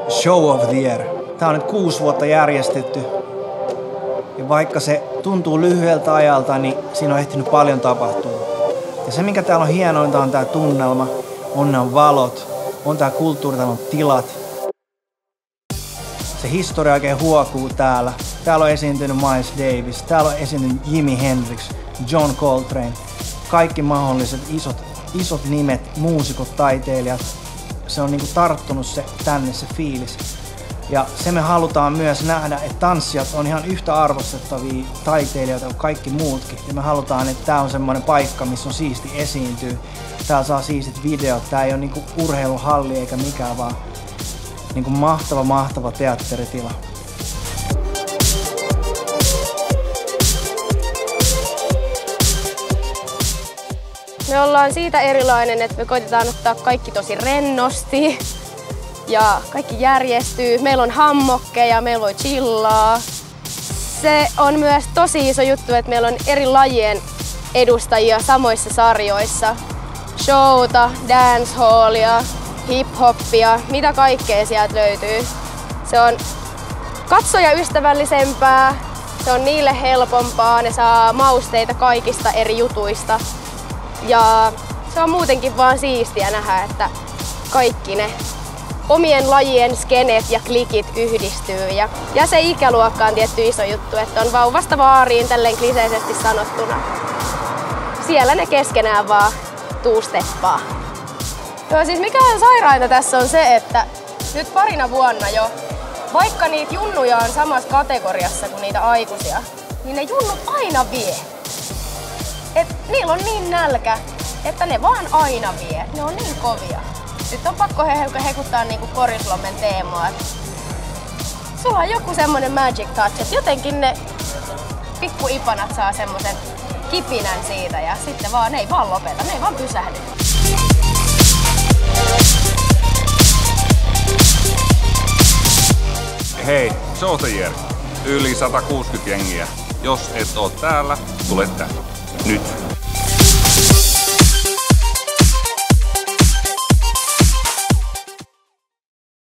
Show of the Year. Tää on nyt 6 vuotta järjestetty. Ja vaikka se tuntuu lyhyeltä ajalta, niin siinä on ehtinyt paljon tapahtua. Ja se, mikä täällä on hienointa, on tää tunnelma, on nämä valot, on tää kulttuuritalon tilat. Se historia oikein huokuu täällä. Täällä on esiintynyt Miles Davis, täällä on esiintynyt Jimi Hendrix, John Coltrane. Kaikki mahdolliset isot nimet, muusikot, taiteilijat. Se on niinku tarttunut tänne se fiilis. Ja se me halutaan myös nähdä, että tanssijat on ihan yhtä arvostettavia taiteilijoita kuin kaikki muutkin. Ja me halutaan, että tää on semmoinen paikka, missä on siisti esiintyä. Täällä saa siistit videot. Tää ei ole niinku urheiluhalli eikä mikään, vaan niinku mahtava teatteritila. Me ollaan siitä erilainen, että me koitetaan ottaa kaikki tosi rennosti ja kaikki järjestyy. Meillä on hammokkeja, meillä voi chillaa. Se on myös tosi iso juttu, että meillä on eri lajien edustajia samoissa sarjoissa. Showta, dancehallia, hip-hoppia, mitä kaikkea sieltä löytyy. Se on katsojaystävällisempää, se on niille helpompaa, ne saa mausteita kaikista eri jutuista. Ja se on muutenkin vaan siistiä nähdä, että kaikki ne omien lajien skenet ja klikit yhdistyy. Ja se ikäluokka on tietty iso juttu, että on vauvasta vaariin tälleen kliseisesti sanottuna. Siellä ne keskenään vaan tuusteppaa. Joo, siis mikä on sairainta tässä on se, että nyt parina vuonna jo, vaikka niitä junnuja on samassa kategoriassa kuin niitä aikuisia, niin ne junnut aina vie. Et niillä on niin nälkä, että ne vaan aina vie. Ne on niin kovia. Nyt on pakko hekuttaa niinku Korislommen Teemoa. Sulla on joku semmonen magic touch, että jotenkin ne pikkuipanat saa semmosen kipinän siitä ja sitten vaan, ne ei vaan lopeta, ne ei vaan pysähdy. Hei, Show of the Year. Yli 160 jengiä. Jos et oo täällä, tule tänne. Nyt.